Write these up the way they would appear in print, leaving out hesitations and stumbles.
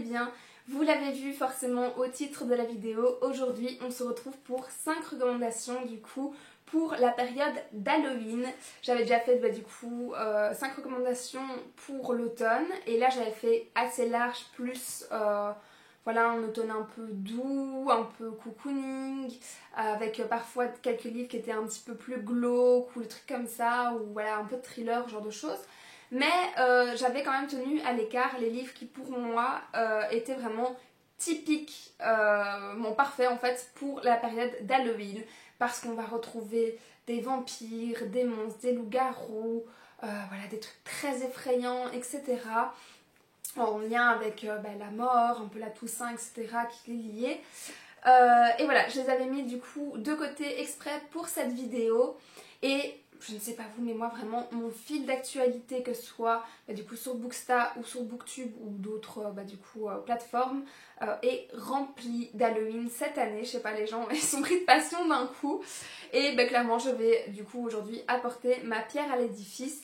bien. Vous l'avez vu forcément au titre de la vidéo. Aujourd'hui, on se retrouve pour 5 recommandations du coup pour la période d'Halloween. J'avais déjà fait 5 recommandations pour l'automne et là j'avais fait assez large plus voilà, un automne un peu doux, un peu cocooning, avec parfois quelques livres qui étaient un petit peu plus glauques ou des trucs comme ça, ou voilà, un peu de thriller, ce genre de choses. Mais j'avais quand même tenu à l'écart les livres qui pour moi étaient vraiment typiques, parfaits en fait pour la période d'Halloween, parce qu'on va retrouver des vampires, des monstres, des loups-garous, voilà, des trucs très effrayants, etc. En lien avec la mort, un peu la Toussaint, etc. qui est liée. Et voilà, je les avais mis du coup de côté exprès pour cette vidéo. Et je ne sais pas vous, mais moi vraiment mon fil d'actualité, que ce soit du coup sur Booksta ou sur Booktube ou d'autres plateformes, est rempli d'Halloween cette année. Je sais pas, les gens ils sont pris de passion d'un coup. Et clairement je vais du coup aujourd'hui apporter ma pierre à l'édifice.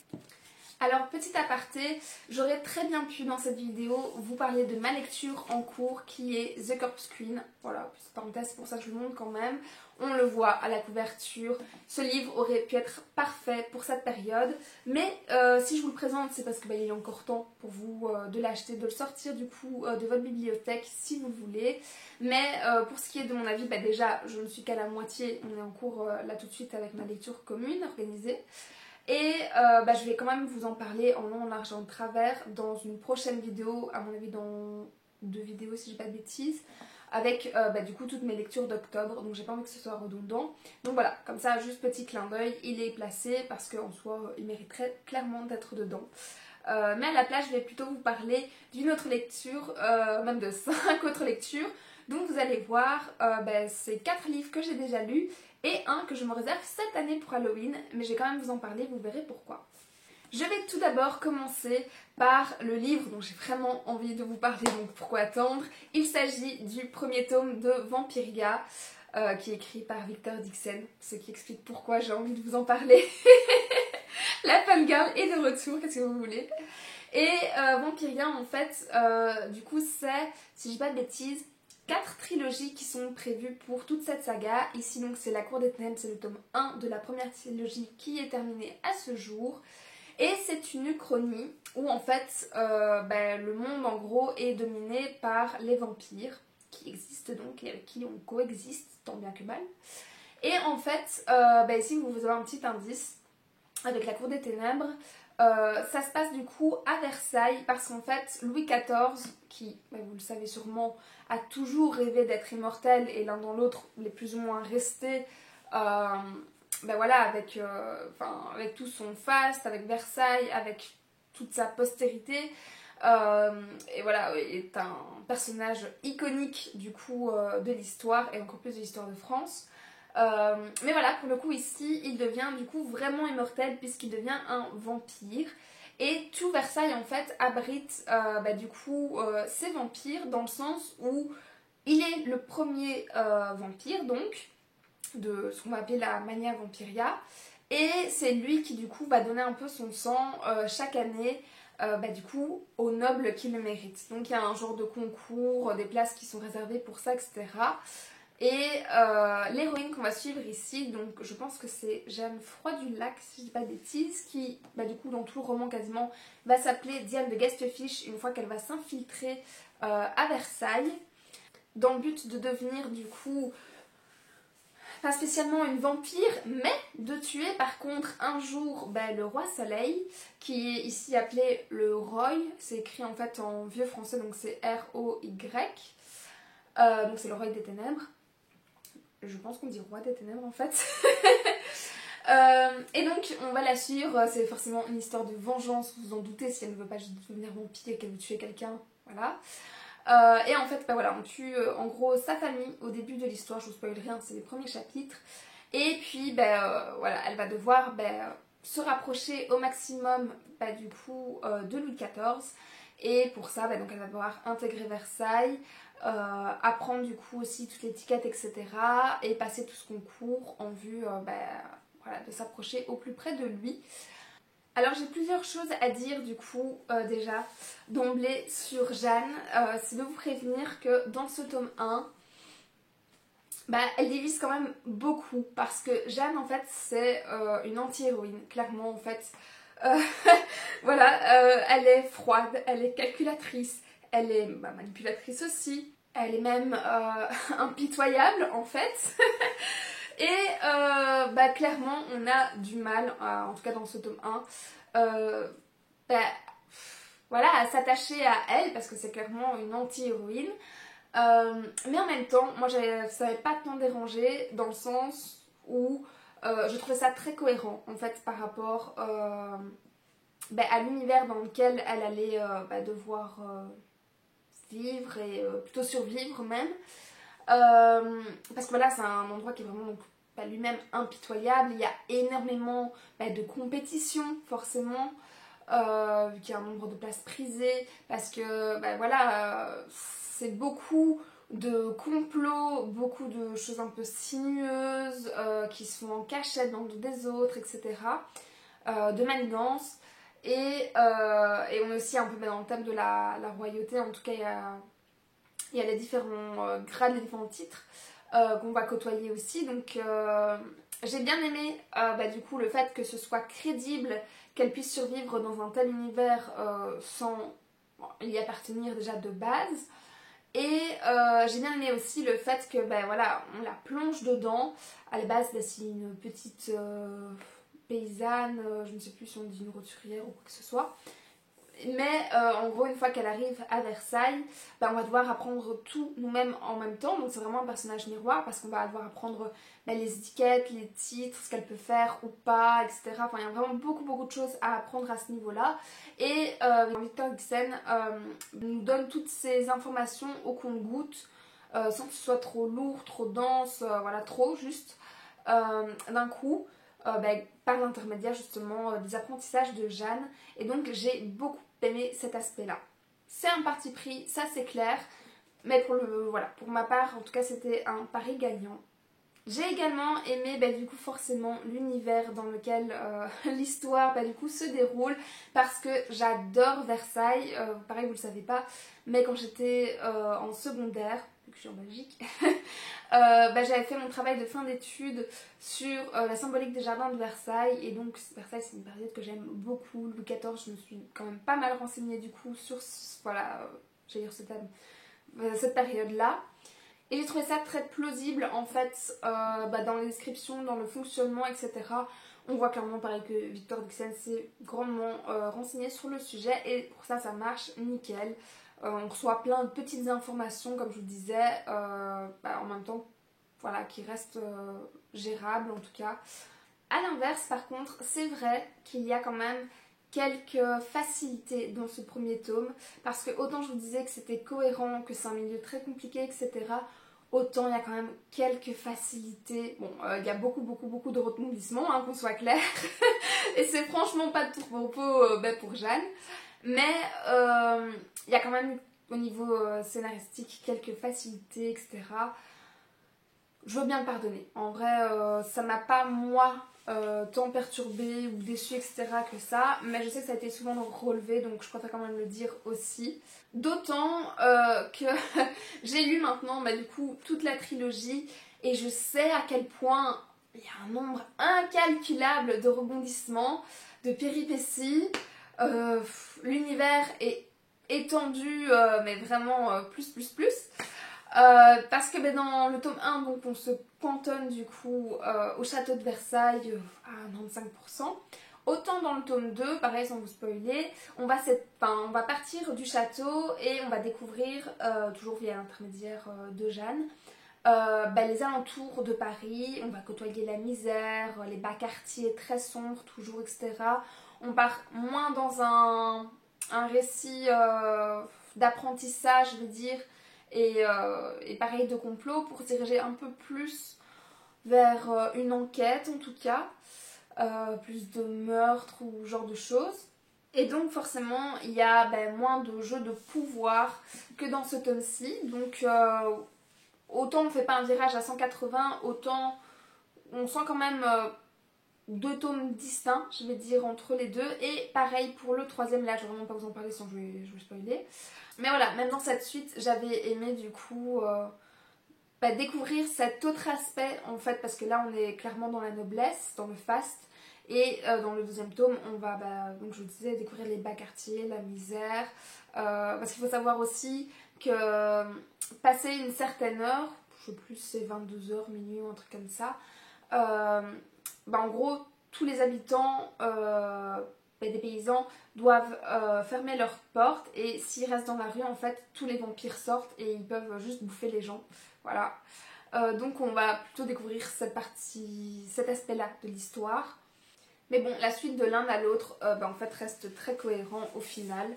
Alors petit aparté, j'aurais très bien pu dans cette vidéo vous parler de ma lecture en cours qui est The Corpse Queen. Voilà, petite parenthèse, c'est pour ça que je vous montre quand même. On le voit à la couverture, ce livre aurait pu être parfait pour cette période. Mais si je vous le présente, c'est parce qu'il est encore temps pour vous de l'acheter, de le sortir du coup de votre bibliothèque si vous le voulez. Mais pour ce qui est de mon avis, déjà je ne suis qu'à la moitié, on est en cours là tout de suite avec ma lecture commune organisée. Et je vais quand même vous en parler en long, en large, en travers dans une prochaine vidéo, à mon avis dans 2 vidéos si je dis pas de bêtises, avec du coup toutes mes lectures d'octobre, donc j'ai pas envie que ce soit redondant. Donc voilà, comme ça, juste petit clin d'œil, il est placé parce qu'en soi il mériterait clairement d'être dedans. Mais à la place, je vais plutôt vous parler d'une autre lecture, même de 5 autres lectures. Donc vous allez voir, c'est 4 livres que j'ai déjà lus et un que je me réserve cette année pour Halloween, mais je vais quand même vous en parler, vous verrez pourquoi. Je vais tout d'abord commencer par le livre dont j'ai vraiment envie de vous parler, donc pourquoi attendre. Il s'agit du premier tome de Vampiria, qui est écrit par Victor Dixon, ce qui explique pourquoi j'ai envie de vous en parler. La fangirl est de retour, qu'est-ce que vous voulez. Et Vampiria en fait, du coup c'est, si je dis pas de bêtises, 4 trilogies qui sont prévues pour toute cette saga. Ici donc c'est La Cour des Ténèbres, c'est le tome 1 de la première trilogie qui est terminée à ce jour. Et c'est une uchronie où en fait le monde en gros est dominé par les vampires qui existent donc et avec qui on coexiste tant bien que mal. Et en fait, ici vous avez un petit indice avec La Cour des Ténèbres. Ça se passe du coup à Versailles parce qu'en fait Louis XIV, qui vous le savez sûrement, a toujours rêvé d'être immortel et l'un dans l'autre il est plus ou moins resté avec tout son faste, avec Versailles, avec toute sa postérité. Et voilà, est un personnage iconique du coup de l'histoire et encore plus de l'histoire de France. Mais voilà, pour le coup ici, il devient du coup vraiment immortel puisqu'il devient un vampire. Et tout Versailles en fait abrite ces vampires dans le sens où il est le premier vampire donc de ce qu'on va appeler la Mania Vampiria. Et c'est lui qui du coup va donner un peu son sang chaque année aux nobles qui le méritent. Donc il y a un genre de concours, des places qui sont réservées pour ça, etc. Et l'héroïne qu'on va suivre ici, donc je pense que c'est Jeanne Froidulac, si je dis pas de bêtises, qui du coup dans tout le roman quasiment va s'appeler Diane de Gasteffiche une fois qu'elle va s'infiltrer à Versailles dans le but de devenir du coup pas spécialement une vampire, mais de tuer par contre un jour le roi Soleil, qui est ici appelé le Roy, c'est écrit en fait en vieux français, donc c'est R-O-Y, donc c'est le Roy des Ténèbres. Je pense qu'on dit roi des ténèbres en fait. Et donc on va la suivre, c'est forcément une histoire de vengeance, vous vous en doutez, si elle ne veut pas juste devenir vampire, qu'elle veut tuer quelqu'un, voilà. Et en fait on tue en gros sa famille au début de l'histoire, je vous spoil rien, c'est les premiers chapitres. Et puis elle va devoir se rapprocher au maximum de Louis XIV. Et pour ça, elle va devoir intégrer Versailles, apprendre du coup aussi toute l'étiquette, etc. Et passer tout ce concours en vue de s'approcher au plus près de lui. Alors j'ai plusieurs choses à dire du coup déjà d'emblée sur Jeanne. C'est de vous prévenir que dans ce tome 1, bah, elle divise quand même beaucoup parce que Jeanne en fait c'est une anti-héroïne, clairement en fait. Euh, voilà, elle est froide, elle est calculatrice, elle est manipulatrice aussi, elle est même impitoyable en fait. Et bah, clairement on a du mal, en tout cas dans ce tome 1, bah, voilà, à s'attacher à elle parce que c'est clairement une anti-héroïne. Mais en même temps, moi ça m'avait pas tant dérangé dans le sens où je trouvais ça très cohérent en fait par rapport à l'univers dans lequel elle allait devoir vivre et plutôt survivre même. Parce que voilà, c'est un endroit qui est vraiment lui-même impitoyable. Il y a énormément de compétition forcément. Vu qu'il y a un nombre de places prisées, parce que voilà, c'est beaucoup de complots, beaucoup de choses un peu sinueuses qui se font en cachette dans le dos des autres, etc. De manigances. Et on est aussi un peu dans le thème de la royauté, en tout cas il y a les différents grades, les différents titres qu'on va côtoyer aussi. Donc j'ai bien aimé du coup le fait que ce soit crédible, qu'elle puisse survivre dans un tel univers sans y appartenir déjà de base. Et j'ai bien aimé aussi le fait que voilà, on la plonge dedans. À la base, c'est une petite paysanne, je ne sais plus si on dit une roturière ou quoi que ce soit. Mais en gros, une fois qu'elle arrive à Versailles, on va devoir apprendre tout nous-mêmes en même temps. Donc c'est vraiment un personnage miroir parce qu'on va devoir apprendre les étiquettes, les titres, ce qu'elle peut faire ou pas, etc. Enfin, il y a vraiment beaucoup de choses à apprendre à ce niveau-là. Et Victor Dixon nous donne toutes ces informations au compte-gouttes sans que ce soit trop lourd, trop dense, voilà, trop juste d'un coup. Par l'intermédiaire justement des apprentissages de Jeanne, et donc j'ai beaucoup aimé cet aspect là. C'est un parti pris, ça c'est clair, mais pour ma part en tout cas c'était un pari gagnant. J'ai également aimé du coup forcément l'univers dans lequel l'histoire du coup se déroule, parce que j'adore Versailles, pareil vous le savez pas, mais quand j'étais en secondaire, vu que je suis en Belgique, j'avais fait mon travail de fin d'études sur la symbolique des jardins de Versailles, et donc Versailles c'est une période que j'aime beaucoup, Louis XIV, je me suis quand même pas mal renseignée du coup sur j'allais dire cette période là. Et j'ai trouvé ça très plausible en fait dans les descriptions, dans le fonctionnement, etc. On voit clairement pareil que Victor Dixon s'est grandement renseigné sur le sujet, et pour ça ça marche nickel. On reçoit plein de petites informations comme je vous disais, en même temps voilà, qui restent gérables en tout cas. A l'inverse par contre, c'est vrai qu'il y a quand même quelques facilités dans ce premier tome, parce que autant je vous disais que c'était cohérent, que c'est un milieu très compliqué, etc., autant il y a quand même quelques facilités. Bon, il y a beaucoup de rebondissements, hein, qu'on soit clair, et c'est franchement pas de tout repos pour Jeanne, mais il y a quand même au niveau scénaristique quelques facilités, etc. Je veux bien le pardonner. En vrai, ça m'a pas, moi, tant perturbée ou déçue, etc. que ça. Mais je sais que ça a été souvent relevé, donc je préfère quand même le dire aussi. D'autant que j'ai lu maintenant, du coup, toute la trilogie. Et je sais à quel point il y a un nombre incalculable de rebondissements, de péripéties. L'univers est étendu, mais vraiment plus. Parce que dans le tome 1, donc, on se cantonne du coup au château de Versailles à 95%. Autant dans le tome 2, pareil sans vous spoiler, on va partir du château et on va découvrir, toujours via l'intermédiaire de Jeanne, les alentours de Paris. On va côtoyer la misère, les bas quartiers très sombres toujours, etc. On part moins dans un récit d'apprentissage, je veux dire, et pareil de complot, pour se diriger un peu plus vers une enquête en tout cas, plus de meurtres ou ce genre de choses. Et donc forcément il y a moins de jeux de pouvoir que dans ce tome-ci, donc autant on ne fait pas un virage à 180, autant on sent quand même 2 tomes distincts, je vais dire, entre les deux. Et pareil pour le troisième, là je vais vraiment pas vous en parler sinon je vais spoiler. Mais voilà, même dans cette suite, j'avais aimé du coup découvrir cet autre aspect en fait, parce que là on est clairement dans la noblesse, dans le faste. Et dans le deuxième tome, on va, donc je vous disais, découvrir les bas quartiers, la misère. Parce qu'il faut savoir aussi que passer une certaine heure, je sais plus, c'est 22h, minuit ou un truc comme ça, en gros, tous les habitants des paysans doivent fermer leurs portes, et s'ils restent dans la rue, en fait, tous les vampires sortent et ils peuvent juste bouffer les gens. Voilà. Donc on va plutôt découvrir cet aspect-là de l'histoire. Mais bon, la suite de l'un à l'autre, en fait, reste très cohérent au final.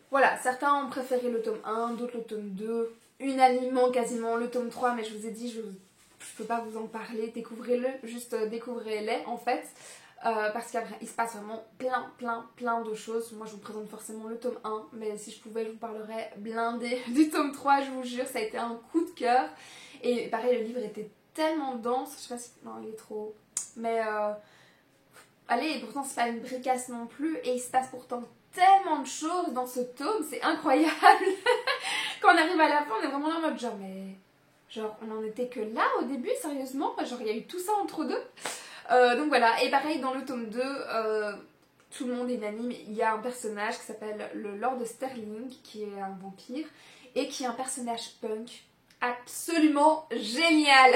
Voilà, certains ont préféré le tome 1, d'autres le tome 2, unanimement quasiment le tome 3, mais je vous ai dit, je peux pas vous en parler, découvrez-le, juste découvrez-les en fait. Parce qu'après, il se passe vraiment plein de choses. Moi, je vous présente forcément le tome 1, mais si je pouvais, je vous parlerais blindé du tome 3, je vous jure, ça a été un coup de cœur. Et pareil, le livre était tellement dense, je sais pas si... Non, il est trop... Mais... Allez, pourtant c'est pas une bricasse non plus, et il se passe pourtant tellement de choses dans ce tome, c'est incroyable. Quand on arrive à la fin, on est vraiment en mode genre, mais genre on en était que là au début, sérieusement, genre il y a eu tout ça entre deux. Donc voilà, et pareil dans le tome 2, tout le monde est unanime, il y a un personnage qui s'appelle le Lord Sterling, qui est un vampire, et qui est un personnage punk absolument génial.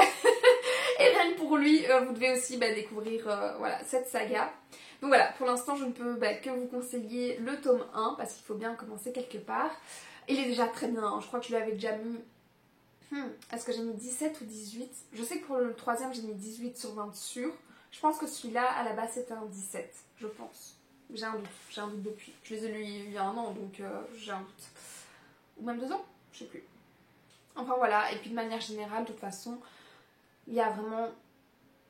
Et rien que pour lui, vous devez aussi découvrir voilà, cette saga. Donc voilà, pour l'instant, je ne peux que vous conseiller le tome 1, parce qu'il faut bien commencer quelque part. Il est déjà très bien, hein. Je crois que je lui avais déjà mis... Est-ce que j'ai mis 17 ou 18? Je sais que pour le troisième, j'ai mis 18 sur 20 sûr. Je pense que celui-là, à la base, c'était un 17, je pense. J'ai un doute depuis. Je les ai lus il y a un an, donc j'ai un doute. Ou même 2 ans, je sais plus. Enfin voilà, et puis de manière générale, de toute façon, il y a vraiment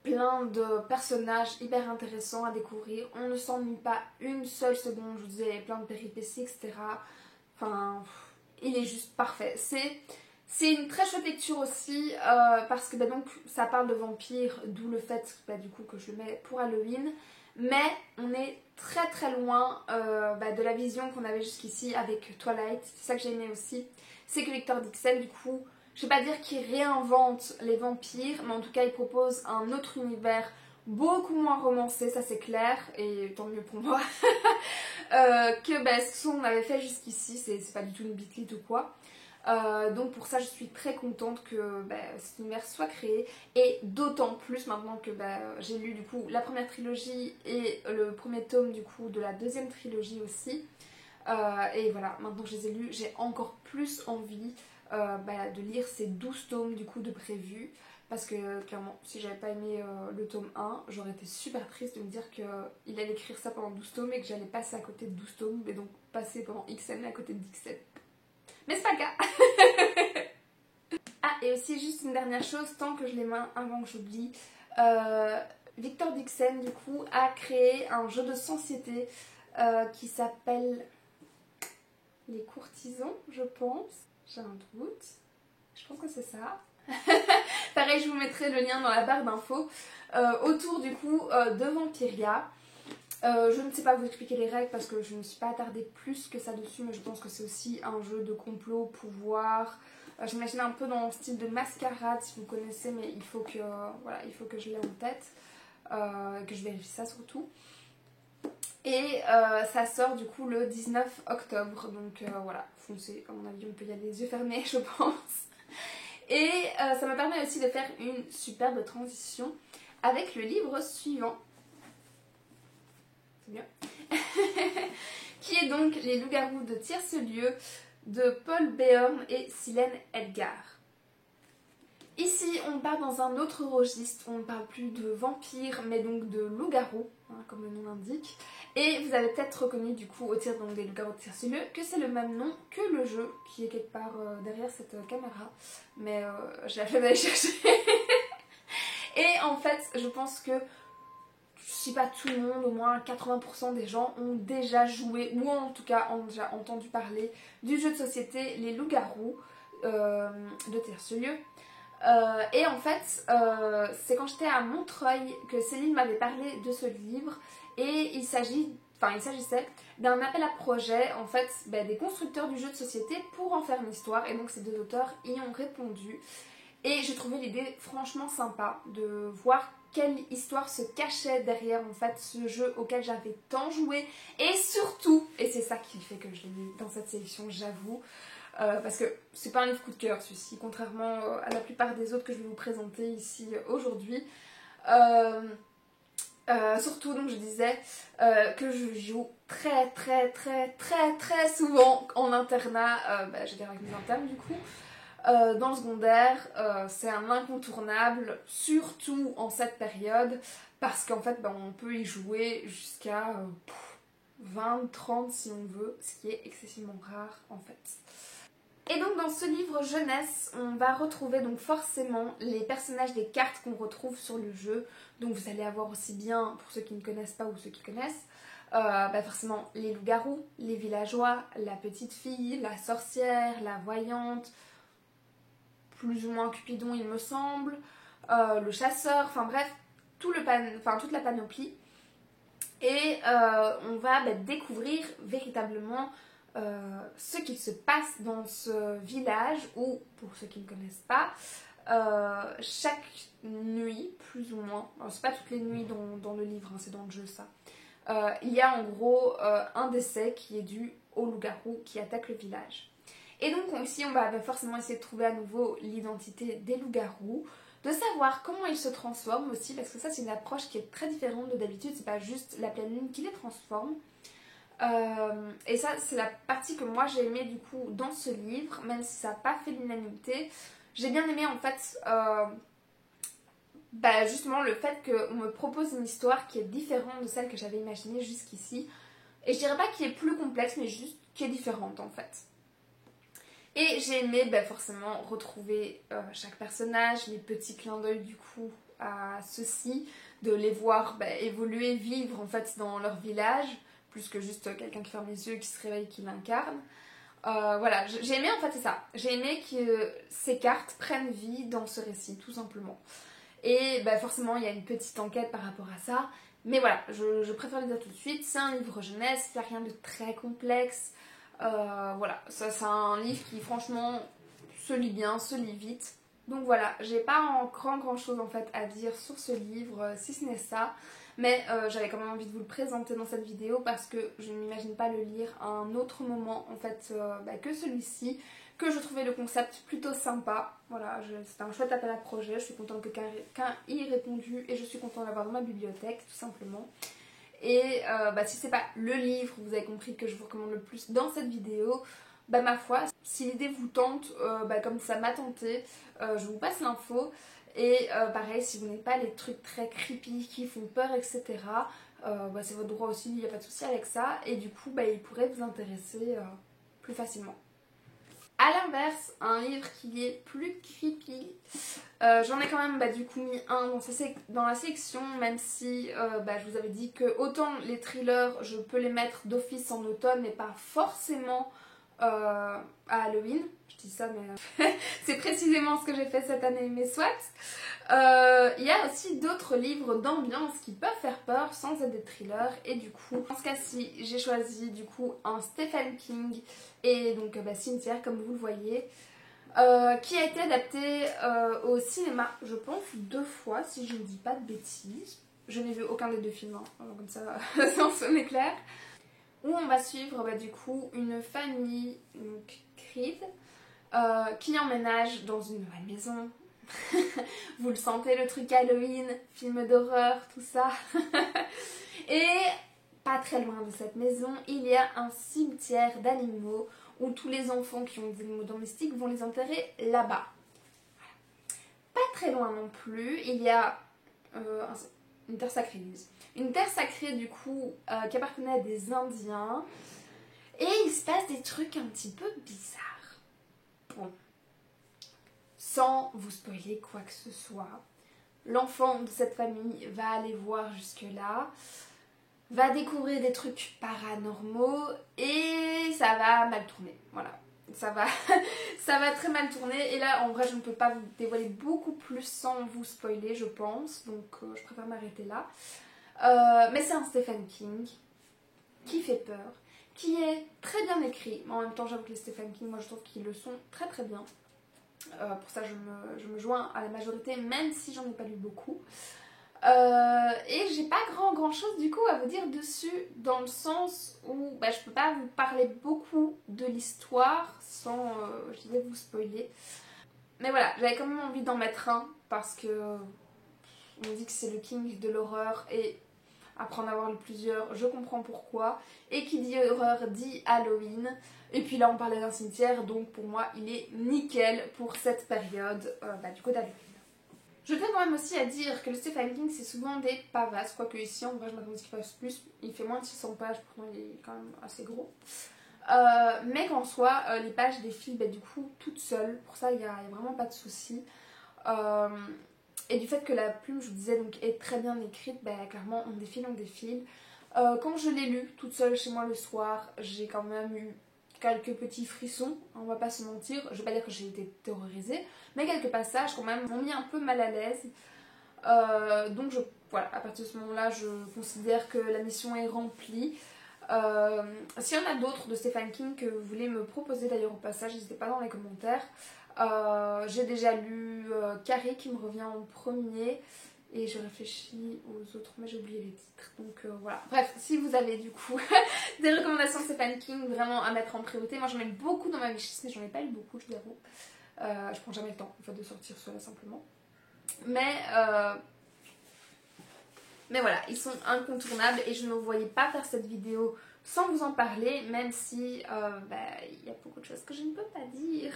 plein de personnages hyper intéressants à découvrir. On ne s'ennuie pas une seule seconde, je vous disais, plein de péripéties, etc. Enfin, il est juste parfait. C'est une très chouette lecture aussi, parce que donc ça parle de vampires, d'où le fait du coup que je le mets pour Halloween. Mais on est très loin de la vision qu'on avait jusqu'ici avec Twilight. C'est ça que j'ai aimé aussi. C'est que Victor Dixon, du coup, je vais pas dire qu'il réinvente les vampires, mais en tout cas il propose un autre univers beaucoup moins romancé, ça c'est clair, et tant mieux pour moi, que ce qu'on avait fait jusqu'ici, c'est pas du tout une bitlite ou quoi. Donc pour ça je suis très contente que cet univers soit créé, et d'autant plus maintenant que j'ai lu du coup la première trilogie et le premier tome du coup de la deuxième trilogie aussi. Et voilà, maintenant que je les ai lus, j'ai encore plus envie de lire ces 12 tomes du coup de prévu. Parce que clairement, si j'avais pas aimé le tome 1, j'aurais été super triste de me dire qu'il allait écrire ça pendant 12 tomes et que j'allais passer à côté de 12 tomes, et donc passer pendant X années à côté de X années. Mais c'est pas le cas. Ah, et aussi juste une dernière chose, tant que je les mains avant que j'oublie, Victor Dixon du coup a créé un jeu de société qui s'appelle Les Courtisans, je pense. J'ai un doute. Je pense que c'est ça. Pareil, je vous mettrai le lien dans la barre d'infos. Autour du coup de Vampiria. Je ne sais pas vous expliquer les règles parce que je ne me suis pas attardée plus que ça dessus, mais je pense que c'est aussi un jeu de complot, pouvoir. J'imagine un peu dans le style de Mascarade si vous connaissez, mais il faut que, il faut que je l'ai en tête, que je vérifie ça surtout. Et ça sort du coup le 19 octobre, donc voilà, foncez, à mon avis on peut y aller les yeux fermés je pense. Et ça me permet aussi de faire une superbe transition avec le livre suivant. C'est bien. Qui est donc Les loups-garous de Tierce-Lieu de Paul Béorn et Silène Edgar. Ici, on part dans un autre registre, on ne parle plus de vampires, mais donc de loups-garous, comme le nom l'indique. Et vous avez peut-être reconnu du coup au tir des loups-garous de Tierce-Lieu que c'est le même nom que le jeu, qui est quelque part derrière cette caméra. Mais j'ai la flemme d'aller chercher. Et en fait, je pense que, si pas tout le monde, au moins 80% des gens ont déjà joué, ou en tout cas ont déjà entendu parler du jeu de société Les loups-garous de Tierce-Lieu. Et en fait, c'est quand j'étais à Montreuil que Céline m'avait parlé de ce livre et il s'agissait d'un appel à projet en fait des constructeurs du jeu de société pour en faire une histoire et donc ces deux auteurs y ont répondu et j'ai trouvé l'idée franchement sympa de voir quelle histoire se cachait derrière en fait ce jeu auquel j'avais tant joué et surtout, et c'est ça qui fait que je l'ai mis dans cette sélection j'avoue, parce que c'est pas un livre coup de cœur celui-ci, contrairement à la plupart des autres que je vais vous présenter ici aujourd'hui. Surtout donc je disais que je joue très souvent en internat, je veux dire avec mes internes du coup. Dans le secondaire, c'est un incontournable, surtout en cette période, parce qu'en fait on peut y jouer jusqu'à 20-30 si on veut, ce qui est excessivement rare en fait. Et donc dans ce livre jeunesse, on va retrouver donc forcément les personnages des cartes qu'on retrouve sur le jeu. Donc vous allez avoir aussi bien, pour ceux qui ne connaissent pas ou ceux qui connaissent, forcément les loups-garous, les villageois, la petite fille, la sorcière, la voyante, plus ou moins Cupidon il me semble, le chasseur, enfin bref, toute la panoplie. Et on va découvrir véritablement ce qu'il se passe dans ce village où, pour ceux qui ne connaissent pas, chaque nuit, plus ou moins, c'est pas toutes les nuits dans le livre, hein, c'est dans le jeu ça, il y a en gros un décès qui est dû au loup-garou qui attaque le village. Et donc ici on va forcément essayer de trouver à nouveau l'identité des loups-garous, de savoir comment ils se transforment aussi, parce que ça c'est une approche qui est très différente de d'habitude, c'est pas juste la pleine lune qui les transforme. Et ça c'est la partie que moi j'ai aimée du coup dans ce livre, même si ça n'a pas fait l'unanimité. J'ai bien aimé en fait justement le fait qu'on me propose une histoire qui est différente de celle que j'avais imaginée jusqu'ici. Et je dirais pas qui est plus complexe, mais juste qui est différente en fait. Et j'ai aimé forcément retrouver chaque personnage, les petits clins d'œil du coup à ceux-ci, de les voir évoluer, vivre en fait dans leur village, plus que juste quelqu'un qui ferme les yeux, qui se réveille, qui l'incarne. Voilà, j'ai aimé en fait c'est ça, j'ai aimé que ces cartes prennent vie dans ce récit tout simplement. Et forcément il y a une petite enquête par rapport à ça, mais voilà, je préfère le dire tout de suite, c'est un livre jeunesse, il n'y a rien de très complexe. Voilà, ça c'est un livre qui franchement se lit bien, se lit vite. Donc voilà, j'ai pas grand chose en fait à dire sur ce livre, si ce n'est ça. Mais j'avais quand même envie de vous le présenter dans cette vidéo parce que je ne m'imagine pas le lire à un autre moment en fait que celui-ci. Que je trouvais le concept plutôt sympa. Voilà, c'était un chouette appel à projet, je suis contente que quelqu'un y ait répondu et je suis contente d'avoir dans ma bibliothèque tout simplement. Et si c'est pas le livre, vous avez compris que je vous recommande le plus dans cette vidéo, ma foi, si l'idée vous tente, comme ça m'a tenté, je vous passe l'info. Et pareil, si vous n'avez pas les trucs très creepy qui font peur, etc., c'est votre droit aussi, il n'y a pas de souci avec ça. Et du coup, il pourrait vous intéresser plus facilement. A l'inverse, un livre qui est plus creepy, j'en ai quand même du coup mis un dans la sélection, même si je vous avais dit que autant les thrillers je peux les mettre d'office en automne mais pas forcément à Halloween. Je dis ça mais c'est précisément ce que j'ai fait cette année, mais soit. Il y a aussi d'autres livres d'ambiance qui peuvent faire peur sans être des thrillers et du coup dans ce cas-ci j'ai choisi du coup un Stephen King et donc Cimetière comme vous le voyez qui a été adapté au cinéma je pense 2 fois si je ne dis pas de bêtises. Je n'ai vu aucun des 2 films, hein, comme ça on est clair. Où on va suivre du coup une famille, donc Creed, qui emménage dans une nouvelle maison. Vous le sentez le truc Halloween, film d'horreur, tout ça. Et pas très loin de cette maison, il y a un cimetière d'animaux où tous les enfants qui ont des animaux domestiques vont les enterrer là-bas. Pas très loin non plus, il y a une terre sacrée. Une terre sacrée du coup qui appartenait à des Indiens. Et il se passe des trucs un petit peu bizarres. Bon. Sans vous spoiler quoi que ce soit, l'enfant de cette famille va aller voir jusque-là, va découvrir des trucs paranormaux et ça va mal tourner. Voilà. ça va, ça va très mal tourner. Et là, en vrai, je ne peux pas vous dévoiler beaucoup plus sans vous spoiler, je pense. Donc, je préfère m'arrêter là. Mais c'est un Stephen King qui fait peur, qui est très bien écrit. Mais en même temps, j'avoue que les Stephen King, moi, je trouve qu'ils le sont très très bien. Pour ça, je me joins à la majorité, même si j'en ai pas lu beaucoup. Et j'ai pas grand chose du coup à vous dire dessus, dans le sens où je peux pas vous parler beaucoup de l'histoire sans, je dirais, vous spoiler. Mais voilà, j'avais quand même envie d'en mettre un parce que on me dit que c'est le king de l'horreur et après en avoir lu plusieurs, je comprends pourquoi. Et qui dit horreur dit Halloween. Et puis là on parlait d'un cimetière, donc pour moi il est nickel pour cette période du coup d'Halloween. Je tiens quand même aussi à dire que le Stephen King c'est souvent des pavasses, quoique ici en vrai je m'attendais à ce qu'il fasse plus, il fait moins de 600 pages, pourtant il est quand même assez gros. Mais qu'en soit, les pages défilent du coup toutes seules, pour ça il n'y a vraiment pas de souci. Et du fait que la plume, je vous disais, donc, est très bien écrite, clairement on défile, on défile. Quand je l'ai lu toute seule chez moi le soir, j'ai quand même eu quelques petits frissons, on va pas se mentir. Je vais pas dire que j'ai été terrorisée, mais quelques passages quand même m'ont mis un peu mal à l'aise. Donc voilà, à partir de ce moment-là, je considère que la mission est remplie. S'il y en a d'autres de Stephen King que vous voulez me proposer d'ailleurs au passage, n'hésitez pas dans les commentaires. J'ai déjà lu Carré qui me revient en premier. Et je réfléchis aux autres, mais j'ai oublié les titres. Donc voilà. Bref, si vous avez du coup des recommandations de Stephen King vraiment à mettre en priorité. Moi j'en ai beaucoup dans ma wishlist, mais j'en ai pas lu beaucoup, je vous avoue. Je prends jamais le temps en fait, de sortir cela simplement. Mais voilà, ils sont incontournables et je ne me voyais pas faire cette vidéo sans vous en parler, même si y a beaucoup de choses que je ne peux pas dire.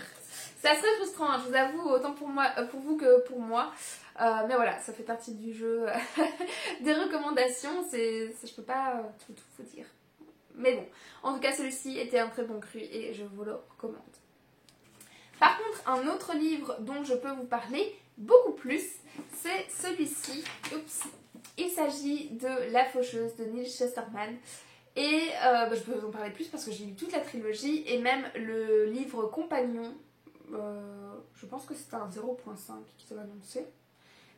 C'est assez frustrant, hein, je vous avoue, autant pour vous que pour moi. Mais voilà, ça fait partie du jeu des recommandations, je peux pas tout vous dire. Mais bon, en tout cas celui-ci était un très bon cru et je vous le recommande. Par contre, un autre livre dont je peux vous parler beaucoup plus, c'est celui-ci. Oups. Il s'agit de La Faucheuse de Neil Chesterman. Et je peux vous en parler plus parce que j'ai lu toute la trilogie et même le livre compagnon. Je pense que c'était un 0.5 qui s'est annoncé.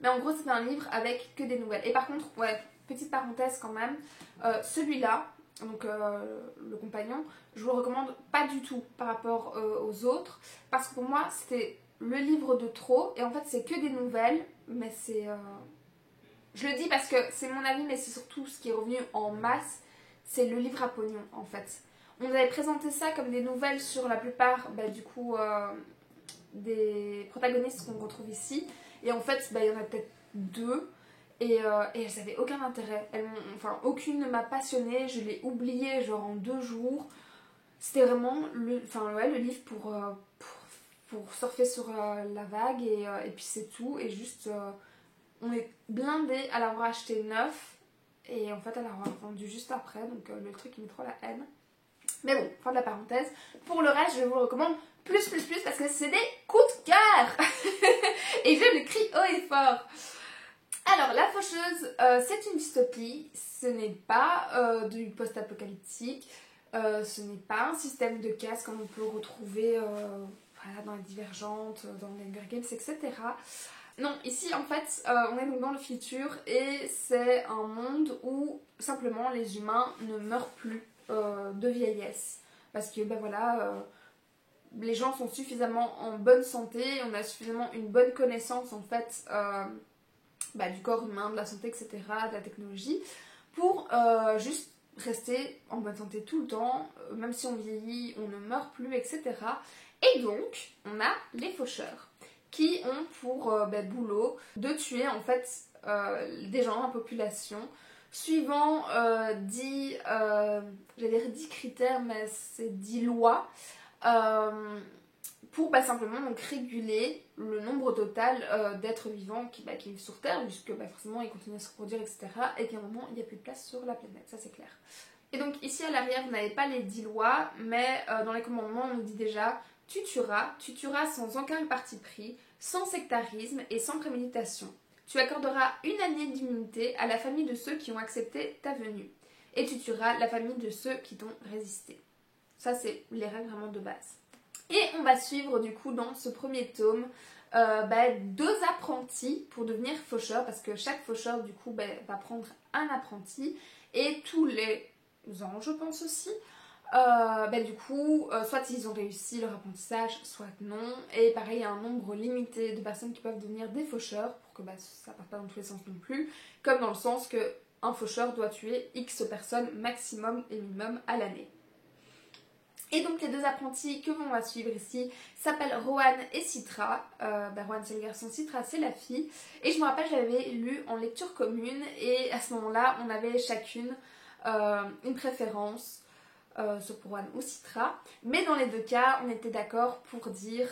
Mais en gros, c'était un livre avec que des nouvelles. Et par contre, ouais, petite parenthèse quand même, celui-là, donc le compagnon, je vous le recommande pas du tout par rapport aux autres. Parce que pour moi, c'était le livre de trop. Et en fait, c'est que des nouvelles. Mais c'est... Je le dis parce que c'est mon avis, mais c'est surtout ce qui est revenu en masse. C'est le livre à pognon, en fait. On avait présenté ça comme des nouvelles sur la plupart, du coup, des protagonistes qu'on retrouve ici. Et en fait, il y en a peut-être 2. Et elles n'avaient aucun intérêt. Aucune ne m'a passionnée. Je l'ai oubliée genre en 2 jours. C'était vraiment le livre pour surfer sur la vague. Et puis c'est tout. Et juste, on est blindé à l'avoir acheté neuf. Et en fait, à l'avoir vendu juste après. Donc le truc, il met trop la haine. Mais bon, fin de la parenthèse. Pour le reste, je vous le recommande plus parce que c'est des coups de cœur. Et je le crie haut et fort. Alors, La Faucheuse, c'est une dystopie. Ce n'est pas du post-apocalyptique. Ce n'est pas un système de caste comme on peut retrouver dans les Divergentes, dans les Hunger Games, etc. Non, ici en fait, on est donc dans le futur et c'est un monde où simplement les humains ne meurent plus de vieillesse. Parce que les gens sont suffisamment en bonne santé, on a suffisamment une bonne connaissance en fait du corps humain, de la santé, etc., de la technologie, pour juste rester en bonne santé tout le temps, même si on vieillit, on ne meurt plus, etc. Et donc, on a les faucheurs, qui ont pour boulot de tuer en fait des gens, la population, suivant 10 critères, mais c'est 10 lois, pour simplement donc réguler le nombre total d'êtres vivants qui vivent sur Terre, puisque forcément ils continuent à se reproduire, etc. Et qu'à un moment il n'y a plus de place sur la planète, ça c'est clair. Et donc ici à l'arrière vous n'avez pas les 10 lois, mais dans les commandements on nous dit déjà: tu tueras sans aucun parti pris, sans sectarisme et sans préméditation. Tu accorderas 1 année d'immunité à la famille de ceux qui ont accepté ta venue. Et tu tueras la famille de ceux qui t'ont résisté. Ça, c'est les règles vraiment de base. Et on va suivre du coup dans ce premier tome deux apprentis pour devenir faucheurs, parce que chaque faucheur du coup va prendre un apprenti, et tous les ans je pense aussi, du coup soit ils ont réussi leur apprentissage, soit non, et pareil il y a un nombre limité de personnes qui peuvent devenir des faucheurs pour que ça parte pas dans tous les sens non plus, comme dans le sens que un faucheur doit tuer X personnes maximum et minimum à l'année. Et donc les deux apprentis que l'on va suivre ici s'appellent Rohan et Citra. Rohan c'est le garçon, Citra c'est la fille. Et je me rappelle, j'avais lu en lecture commune et à ce moment-là, on avait chacune une préférence, soit pour Rohan ou Citra. Mais dans les deux cas, on était d'accord pour dire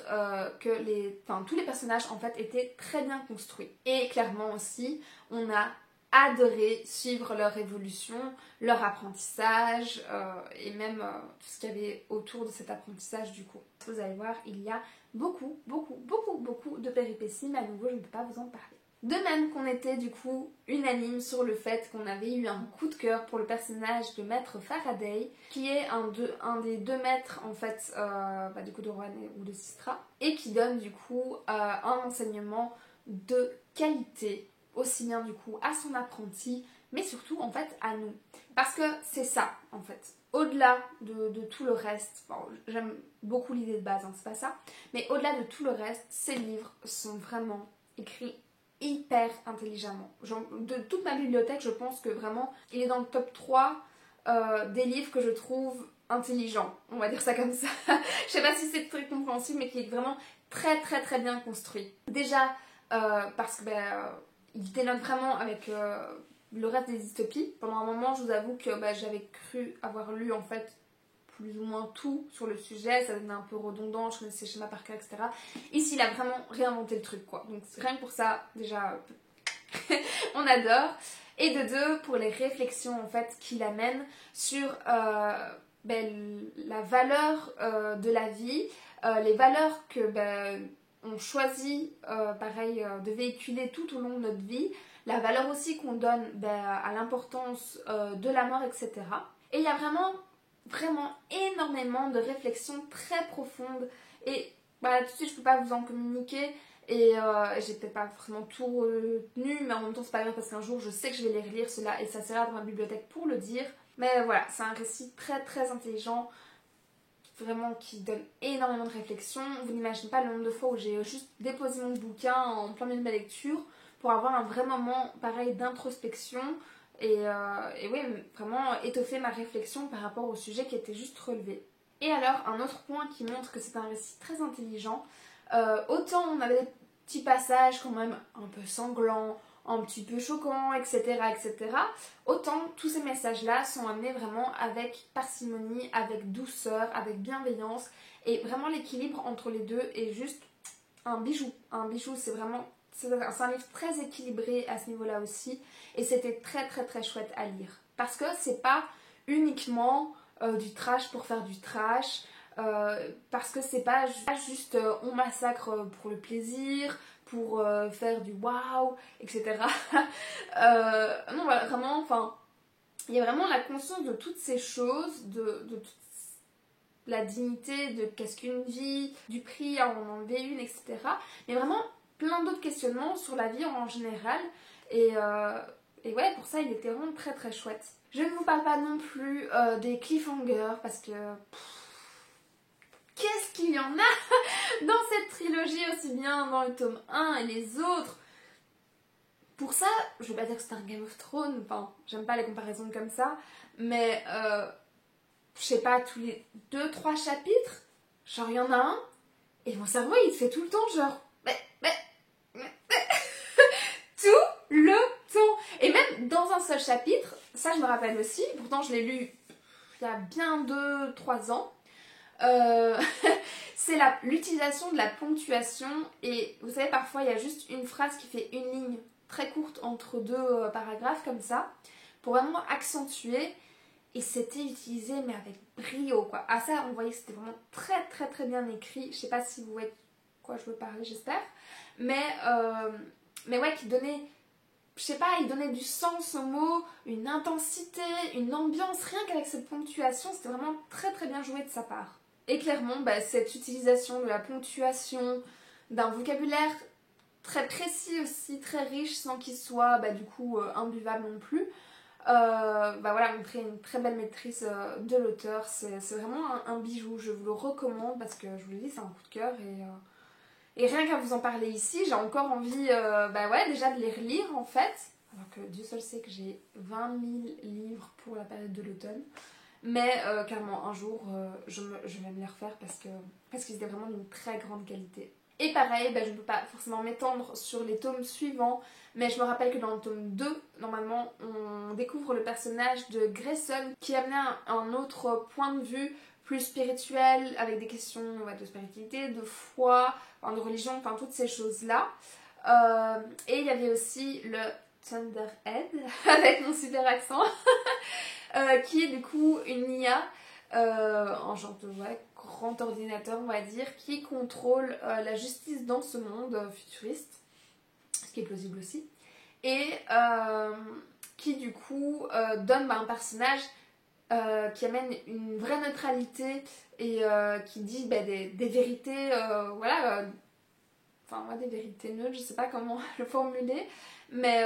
que tous les personnages en fait étaient très bien construits. Et clairement aussi, on a adoré suivre leur évolution, leur apprentissage et même tout ce qu'il y avait autour de cet apprentissage du coup. Vous allez voir, il y a beaucoup de péripéties, mais à nouveau je ne peux pas vous en parler. De même qu'on était du coup unanime sur le fait qu'on avait eu un coup de cœur pour le personnage de Maître Faraday, qui est un des deux maîtres en fait du coup de Rohan ou de Citra, et qui donne du coup un enseignement de qualité, aussi bien du coup à son apprenti, mais surtout en fait à nous. Parce que c'est ça en fait. Au-delà de tout le reste, bon, j'aime beaucoup l'idée de base, hein, c'est pas ça, mais au-delà de tout le reste, ces livres sont vraiment écrits hyper intelligemment. Genre, de toute ma bibliothèque, je pense que vraiment, il est dans le top 3 des livres que je trouve intelligents, on va dire ça comme ça. Je sais pas si c'est très compréhensible, mais qui est vraiment très bien construit. Déjà, parce que il dénote vraiment avec le reste des dystopies. Pendant un moment, je vous avoue que j'avais cru avoir lu en fait plus ou moins tout sur le sujet, ça devenait un peu redondant, je connaissais les schémas par cœur, etc. Ici, il a vraiment réinventé le truc, quoi. Donc rien que pour ça, déjà, on adore. Et de deux, pour les réflexions en fait qu'il amène sur la valeur de la vie, les valeurs que on choisit de véhiculer tout au long de notre vie, la valeur aussi qu'on donne à l'importance de la mort, etc. Et il y a vraiment énormément de réflexions très profondes, et tout de suite je peux pas vous en communiquer, et j'ai peut-être pas vraiment tout retenu, mais en même temps c'est pas grave parce qu'un jour je sais que je vais les relire cela et ça sera dans ma bibliothèque pour le dire. Mais voilà, c'est un récit très intelligent, vraiment qui donne énormément de réflexion. Vous n'imaginez pas le nombre de fois où j'ai juste déposé mon bouquin en plein milieu de ma lecture pour avoir un vrai moment pareil d'introspection. Et oui, vraiment étoffer ma réflexion par rapport au sujet qui était juste relevé. Et alors, un autre point qui montre que c'est un récit très intelligent, autant on avait des petits passages quand même un peu sanglants, un petit peu choquants, etc. Autant tous ces messages-là sont amenés vraiment avec parcimonie, avec douceur, avec bienveillance, et vraiment l'équilibre entre les deux est juste un bijou. Un bijou, c'est vraiment... C'est un livre très équilibré à ce niveau-là aussi, et c'était très chouette à lire. Parce que c'est pas uniquement du trash pour faire du trash, parce que c'est pas juste on massacre pour le plaisir, pour faire du waouh, etc. Non, voilà, vraiment, enfin, il y a vraiment la conscience de toutes ces choses, de toute la dignité, de qu'est-ce qu'une vie, du prix à en enlever une, etc. Mais vraiment plein d'autres questionnements sur la vie en général, et ouais, pour ça il était vraiment très chouette. Je ne vous parle pas non plus des cliffhangers, parce que qu'est-ce qu'il y en a dans cette trilogie, aussi bien dans le tome 1 et les autres. Pour ça, je vais pas dire que c'est un Game of Thrones, enfin j'aime pas les comparaisons comme ça, mais je sais pas, tous les 2-3 chapitres, genre il y en a un, et mon cerveau il fait tout le temps genre tout le temps. Et même dans un seul chapitre, ça je me rappelle aussi, pourtant je l'ai lu il y a bien 2-3 ans, c'est l'utilisation de la ponctuation. Et vous savez, parfois il y a juste une phrase qui fait une ligne très courte entre deux paragraphes comme ça, pour vraiment accentuer, et c'était utilisé mais avec brio quoi. À ça on voyait que c'était vraiment très bien écrit. Je sais pas si vous voyez quoi je veux parler, j'espère, mais ouais, qui donnait, je sais pas, il donnait du sens aux mots, une intensité, une ambiance, rien qu'avec cette ponctuation, c'était vraiment très bien joué de sa part. Et clairement, bah, cette utilisation de la ponctuation, d'un vocabulaire très précis aussi, très riche, sans qu'il soit bah, du coup imbuvable non plus, bah voilà, montrer une très belle maîtrise de l'auteur. C'est vraiment un bijou, je vous le recommande parce que je vous le dis, c'est un coup de cœur et rien qu'à vous en parler ici, j'ai encore envie bah ouais, déjà de les relire en fait. Alors que Dieu seul sait que j'ai 20 000 livres pour la période de l'automne. Mais clairement, un jour, je vais me les refaire parce qu'ils étaient vraiment d'une très grande qualité. Et pareil, bah, je ne peux pas forcément m'étendre sur les tomes suivants, mais je me rappelle que dans le tome 2, normalement, on découvre le personnage de Grayson qui amenait un autre point de vue plus spirituel, avec des questions ouais, de spiritualité, de foi, enfin, de religion, enfin toutes ces choses-là. Et il y avait aussi le Thunderhead, avec mon super accent, qui est du coup une IA, un genre de ouais, grand ordinateur on va dire, qui contrôle la justice dans ce monde futuriste, ce qui est plausible aussi, et qui du coup donne bah, un personnage qui amène une vraie neutralité et qui dit bah, des vérités, voilà, enfin ouais, des vérités neutres, je sais pas comment le formuler, mais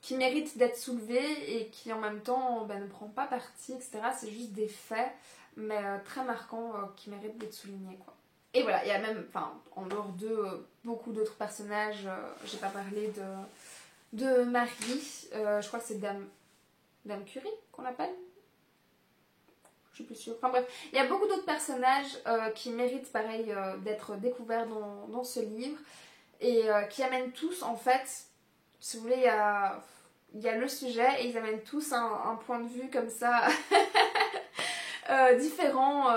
qui mérite d'être soulevée et qui en même temps bah, ne prend pas parti, etc. C'est juste des faits, mais très marquants qui méritent d'être soulignés, quoi. Et voilà, il y a même, enfin, en dehors de beaucoup d'autres personnages, j'ai pas parlé de Marie, je crois que c'est Dame Curie qu'on l'appelle. Je suis plus sûre. Enfin bref, il y a beaucoup d'autres personnages qui méritent pareil d'être découverts dans ce livre et qui amènent tous en fait, si vous voulez, il y a le sujet et ils amènent tous un point de vue comme ça différent,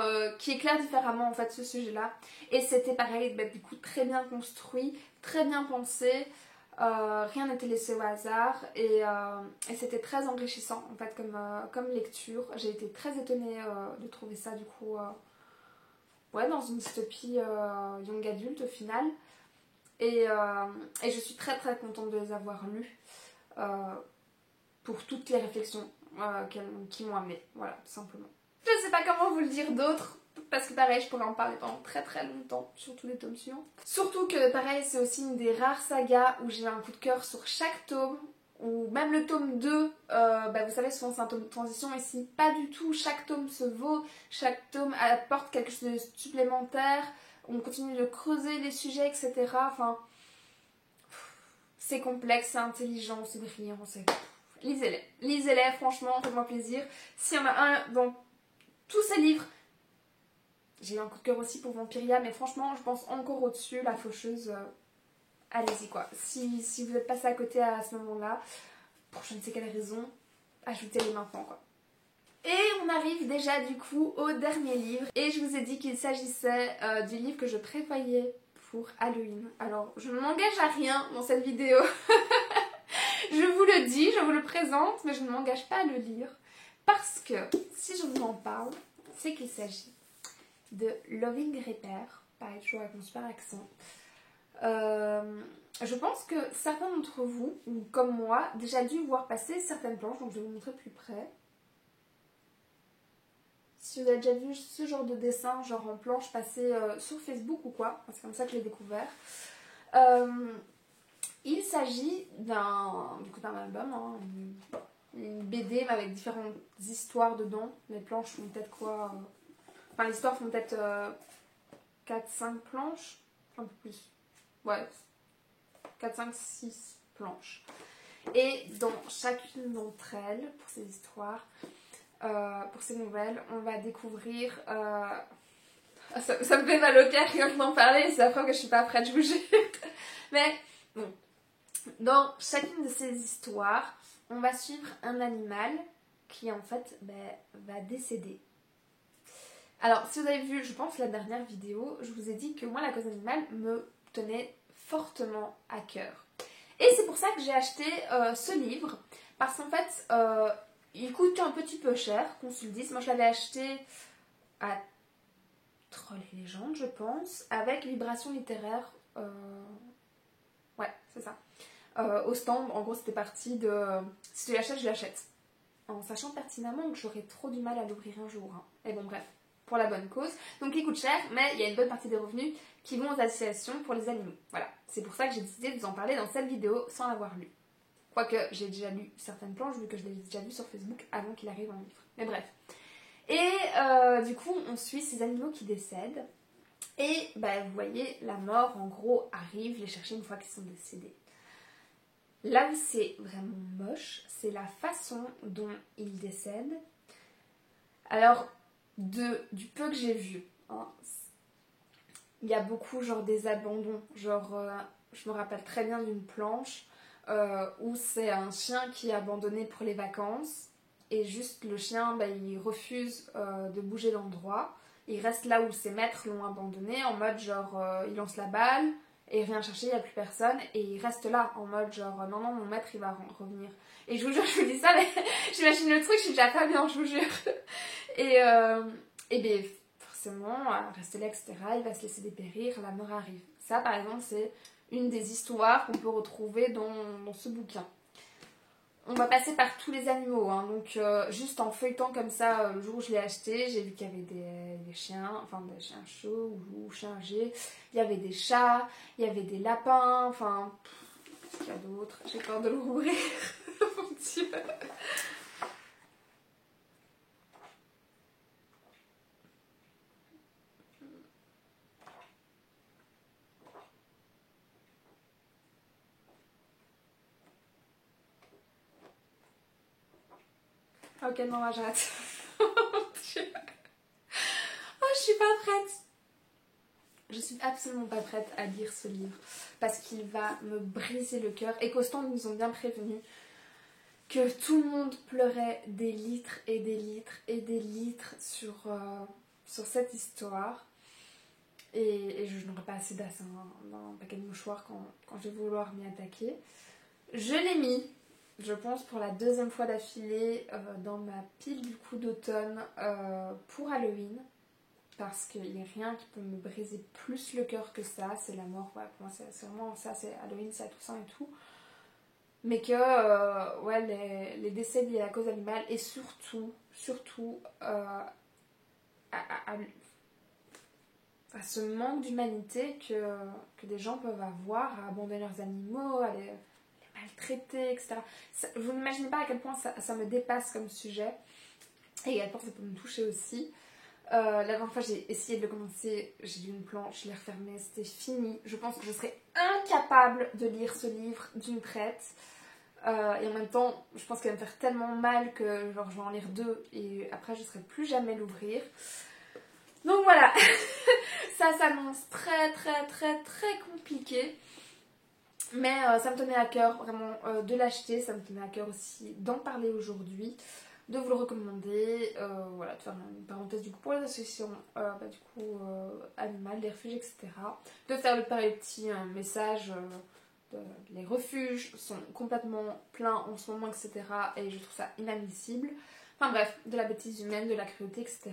qui éclaire différemment en fait ce sujet-là. Et c'était pareil, bah, du coup très bien construit, très bien pensé. Rien n'était laissé au hasard et c'était très enrichissant en fait comme lecture. J'ai été très étonnée de trouver ça du coup ouais, dans une dystopie young adulte au final et je suis très très contente de les avoir lus pour toutes les réflexions qui m'ont amenée, voilà tout simplement. Je ne sais pas comment vous le dire d'autre. Parce que pareil, je pourrais en parler pendant très très longtemps, surtout les tomes suivants. Surtout que pareil, c'est aussi une des rares sagas où j'ai un coup de cœur sur chaque tome. Ou même le tome 2, bah vous savez, souvent c'est un tome de transition. Ici, pas du tout, chaque tome se vaut. Chaque tome apporte quelque chose de supplémentaire. On continue de creuser les sujets, etc. Enfin, c'est complexe, c'est intelligent, c'est brillant, c'est... Lisez-les. Lisez-les, franchement, faites-moi plaisir. S'il y en a un dans tous ces livres... J'ai eu un coup de cœur aussi pour Vampiria, mais franchement, je pense encore au-dessus, La Faucheuse. Allez-y, quoi. Si vous êtes passé à côté à ce moment-là, pour je ne sais quelle raison, ajoutez-les maintenant, quoi. Et on arrive déjà, du coup, au dernier livre. Et je vous ai dit qu'il s'agissait du livre que je prévoyais pour Halloween. Alors, je ne m'engage à rien dans cette vidéo. Je vous le dis, je vous le présente, mais je ne m'engage pas à le lire. Parce que, si je vous en parle, c'est qu'il s'agit de Loving Repair, pareil toujours avec mon super accent. Je pense que certains d'entre vous, ou comme moi, déjà dû voir passer certaines planches, donc je vais vous montrer plus près. Si vous avez déjà vu ce genre de dessin, genre en planche passée sur Facebook ou quoi, c'est comme ça que je l'ai découvert. Il s'agit d'un album, hein, une BD mais avec différentes histoires dedans. Les planches font peut-être quoi Enfin, les histoires font peut-être 4-5 planches, un peu plus. Ouais, 4, 5, 6 planches. Et dans chacune d'entre elles, pour ces histoires, pour ces nouvelles, on va découvrir... ça me fait mal au cœur rien que d'en parler, c'est la preuve que je suis pas prête, je vous jure. Mais bon, dans chacune de ces histoires, on va suivre un animal qui en fait va décéder. Alors, si vous avez vu, je pense, la dernière vidéo, je vous ai dit que moi, la cause animale me tenait fortement à cœur. Et c'est pour ça que j'ai acheté ce livre, parce qu'en fait, il coûte un petit peu cher, qu'on se le dise. Moi, je l'avais acheté à Trolls et Légendes, je pense, avec Vibration littéraire. Ouais, c'est ça. Au stand, en gros, c'était parti de... Si tu l'achètes, je l'achète. En sachant pertinemment que j'aurais trop du mal à l'ouvrir un jour. Hein. Et bon, bref. pour la bonne cause. Donc ils coûtent cher, mais il y a une bonne partie des revenus qui vont aux associations pour les animaux. Voilà, c'est pour ça que j'ai décidé de vous en parler dans cette vidéo sans l'avoir lu. Quoique j'ai déjà lu certaines planches vu que je l'ai déjà vu sur Facebook avant qu'il arrive en livre. Mais bref. Et du coup, on suit ces animaux qui décèdent. Et bah, vous voyez, la mort en gros arrive les chercher une fois qu'ils sont décédés. Là où c'est vraiment moche, c'est la façon dont ils décèdent. Alors, du peu que j'ai vu, hein, il y a beaucoup genre des abandons. Genre, je me rappelle très bien d'une planche où c'est un chien qui est abandonné pour les vacances. Et juste le chien, bah, il refuse de bouger d'endroit. Il reste là où ses maîtres l'ont abandonné, en mode genre il lance la balle et il vient chercher, il n'y a plus personne. Et il reste là, en mode genre non, non, mon maître il va revenir. Et je vous jure, je vous dis ça, mais j'imagine le truc, je suis déjà pas bien, je vous jure. Et bien forcément, rester là, etc., il va se laisser dépérir, la mort arrive. Ça, par exemple, c'est une des histoires qu'on peut retrouver dans ce bouquin. On va passer par tous les animaux, hein. Donc juste en feuilletant comme ça, le jour où je l'ai acheté, j'ai vu qu'il y avait des chiens, enfin des chiens chauds ou chiens âgés, il y avait des chats, il y avait des lapins, enfin, qu'est-ce qu'il y a d'autre? J'ai peur de l'ouvrir, mon Dieu. Ok, non, j'arrête. Oh mon Dieu. Oh, je suis pas prête. Je suis absolument pas prête à lire ce livre parce qu'il va me briser le cœur. Et qu'Austand nous ont bien prévenus que tout le monde pleurait des litres et des litres et des litres sur cette histoire. Et je n'aurai pas assez d'as dans un paquet de mouchoirs quand je vais vouloir m'y attaquer. Je l'ai mis, je pense, pour la deuxième fois d'affilée dans ma pile du coup d'automne pour Halloween. Parce qu'il n'y a rien qui peut me briser plus le cœur que ça, c'est la mort. Ouais, pour moi, c'est vraiment ça, c'est Halloween, c'est Toussaint et tout. Mais que ouais, les décès liés à la cause animale et surtout à ce manque d'humanité que des gens peuvent avoir à abandonner leurs animaux, à les maltraiter, etc. Vous n'imaginez pas à quel point ça me dépasse comme sujet et à quel point ça peut me toucher aussi. La dernière fois j'ai essayé de le commencer, j'ai lu une planche, je l'ai refermée, c'était fini. Je pense que je serais incapable de lire ce livre d'une traite. Et en même temps, je pense qu'il va me faire tellement mal que genre, je vais en lire 2 et après je ne saurais plus jamais l'ouvrir. Donc voilà, ça s'annonce très compliqué. Mais ça me tenait à cœur vraiment de l'acheter, ça me tenait à cœur aussi d'en parler aujourd'hui, de vous le recommander, voilà, de faire une parenthèse du coup pour les associations animales, les refuges, etc. De faire le petit message, les refuges sont complètement pleins en ce moment, etc. Et je trouve ça inadmissible. Enfin bref, de la bêtise humaine, de la cruauté, etc.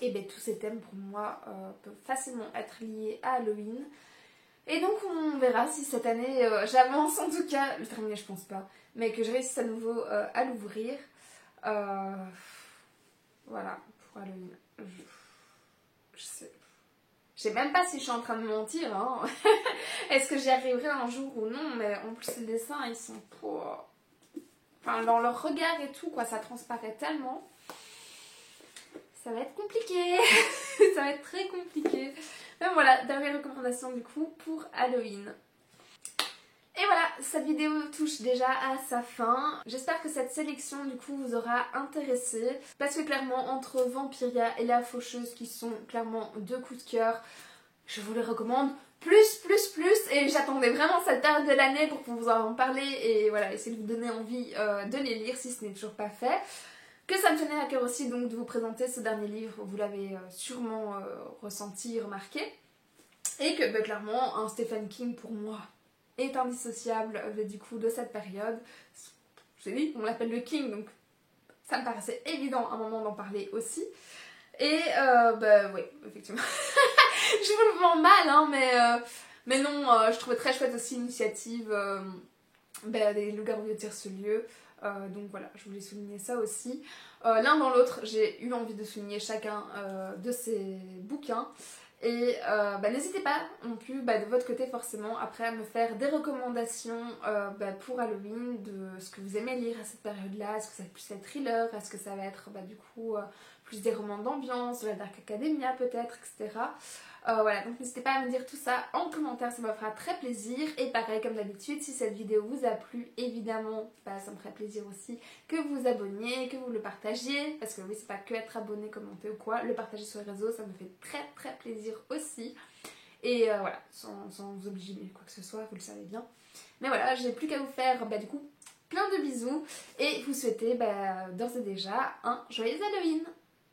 Et bien tous ces thèmes pour moi peuvent facilement être liés à Halloween. Et donc on verra si cette année j'avance, en tout cas, le terminer je pense pas, mais que je réussisse à nouveau à l'ouvrir. Voilà, pour Halloween. Je sais même pas si je suis en train de mentir, hein. Est-ce que j'y arriverai un jour ou non, mais en plus les dessins ils sont pour... Enfin dans leur regard et tout, quoi, ça transparaît tellement. Ça va être compliqué. Ça va être très compliqué. Mais voilà, dernière recommandation du coup pour Halloween. Et voilà, cette vidéo touche déjà à sa fin. J'espère que cette sélection du coup vous aura intéressé. Parce que clairement entre Vampiria et La Faucheuse qui sont clairement 2 coups de cœur, je vous les recommande plus. Et j'attendais vraiment cette période de l'année pour pouvoir en parler et voilà, essayer de vous donner envie de les lire si ce n'est toujours pas fait. Que ça me tenait à cœur aussi donc de vous présenter ce dernier livre, vous l'avez sûrement ressenti, remarqué. Et que clairement un Stephen King pour moi est indissociable du coup de cette période. Je vous ai dit, on l'appelle le King, donc ça me paraissait évident à un moment d'en parler aussi. Et oui, effectivement. Je vous le vends mal, hein, mais non, je trouvais très chouette aussi l'initiative des loups-garous de Tire-ce-Lieu. Donc voilà, je voulais souligner ça aussi. L'un dans l'autre, j'ai eu envie de souligner chacun de ces bouquins. Et n'hésitez pas non plus de votre côté forcément après à me faire des recommandations pour Halloween, de ce que vous aimez lire à cette période-là. Est-ce que ça va être plus des thrillers, est-ce que ça va être du coup plus des romans d'ambiance, de la Dark Academia peut-être, etc. Voilà, donc n'hésitez pas à me dire tout ça en commentaire, ça me fera très plaisir. Et pareil, comme d'habitude, si cette vidéo vous a plu, évidemment, ça me ferait plaisir aussi que vous vous abonniez, que vous le partagiez. Parce que oui, c'est pas que être abonné, commenter ou quoi, le partager sur les réseaux, ça me fait très très plaisir aussi. Et voilà, sans vous obliger quoi que ce soit, vous le savez bien. Mais voilà, j'ai plus qu'à vous faire du coup plein de bisous et vous souhaiter d'ores et déjà un joyeux Halloween.